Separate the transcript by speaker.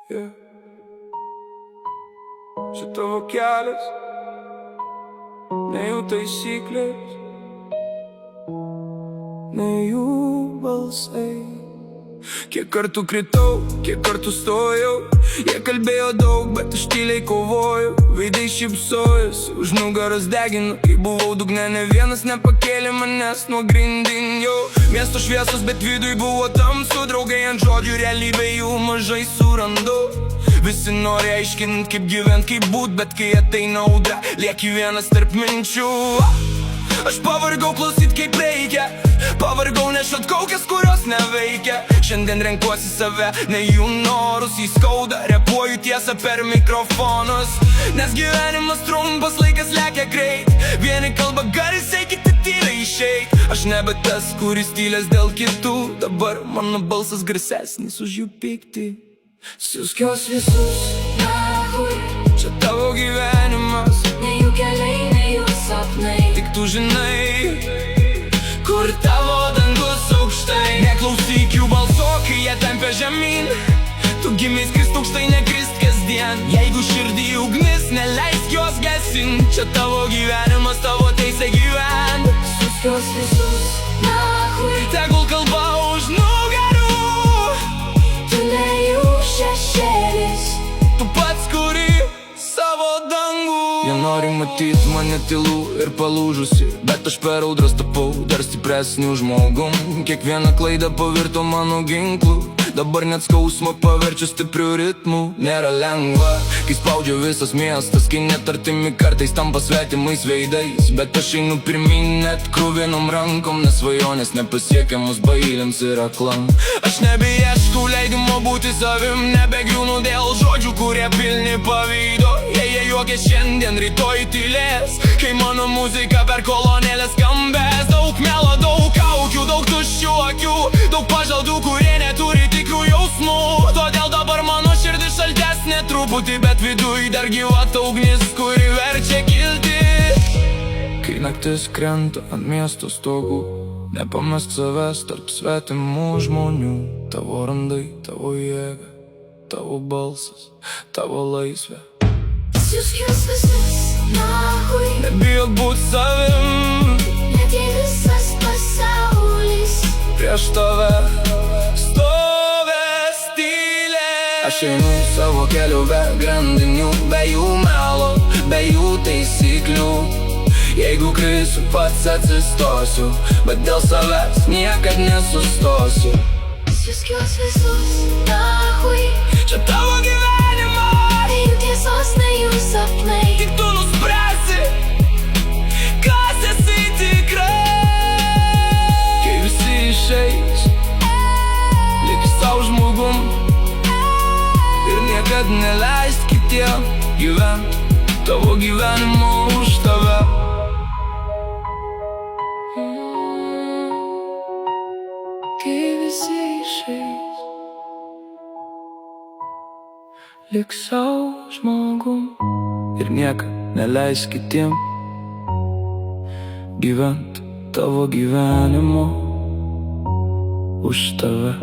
Speaker 1: Yeah. Čia tavo kelias, ne jų taisyklės, ne jų balsai. Kiek kartų kritau, kiek kartų stojau, jie kalbėjo daug, bet aš tyliai kovojau. Veidai šypsojosi, už nugaros deginu, kai buvau dugne, ne vienas nepakėlė manęs nuo grindinio. Miesto šviesos, bet viduj buvo tamsu, draugai ant žodžių, realybė jų mažai surandu. Visi nori aiškint, kaip gyvent, kaip būt, bet kai ateina audra, lieki vienas tarp minčių. Aš pavargau klausyt kaip reikia, pavargau nešot kaukės, kurios neveikia. Šiandien renkuosi save, ne jų norus, įskauda, repuoju tiesą per mikrofonus. Nes gyvenimas trumpas, laikas lekia greit, vieni kalba garsiai, kiti tyliai išeit. Aš nebe tas, kuris tylės dėl kitų, dabar mano balsas garsesnis už jų pyktį.
Speaker 2: Siusk juos visus nahui,
Speaker 1: čia tavo gyvenimas,
Speaker 2: ne jų keliai, ne jų sapnai.
Speaker 1: tik tu žinai, kur tavo dangus aukštai. Neklausyk jų balso, kai jie tempia žemyn, tu gimei skrist aukštai, nekrist kasdien. Jeigu širdį ugnis, neleisk jos gesint, čia tavo gyvenimas, tavo teisė gyvent.
Speaker 2: Siusk juos visus nahui,
Speaker 1: Tegul kalba už nugarų,
Speaker 2: tu ne jų šešėlis.
Speaker 1: tu pats kuri savo dangų. Jie nori matyt mane tylų ir palūžusi, bet aš per audras tapau dar stipresniu žmogum. Kiekviena klaida pavirto mano ginklu, dabar net skausmą paverčia stipriu ritmu. Nėra lengva, kai spaudžia visas miestas, kai net artimi kartais tampa svetimais veidais. Bet aš einu pirmin net kruvinom rankom, nes svajonės nepasiekiamos bailiams ir aklam. Aš nebeieškau leidimo būti savim, nebegriūnu dėl žodžių, kurie pilni pavydo. Jie juokia šiandien, rytoj tylės, kai mano muzika per kolonėlės skambės. Daug melo, daug kaukių, daug tuščių akių, daug pažadų, kurie neturi tikrų jausmų. Todėl dabar mano širdis šaltesnė truputį, bet viduj dar gyva ta ugnis, kuri verčia kilti. Kai naktis krenta ant miesto stogų, nepamesk savęs tarp svetimų žmonių. Tavo randai, tavo jėga, tavo balsas, tavo laisvė.
Speaker 2: Siusk juos visus nahui,
Speaker 1: Nebijok būt savim,
Speaker 2: net jei visas pasaulis
Speaker 1: prieš tave stovės tylė. Aš einu savo keliu be grandinių, be jų melo, be jų taisyklių. Jeigu krisiu, pats atsistosiu, bet dėl savęs niekad nesustosiu.
Speaker 2: Siusk juos visus nahui,
Speaker 1: Čia tavo gyvenimas,
Speaker 2: ne jų tiesos, ne jų sapnai.
Speaker 1: tik tu nuspręsi, kas esi tikrai. Kai visi išeis, lik savo žmogum ir niekad neleisk kitiem gyvent tavo gyvenimo už tave. Kai visi išeis, lik savo žmogum ir niekad neleisk kitiem gyvent tavo gyvenimo už tave.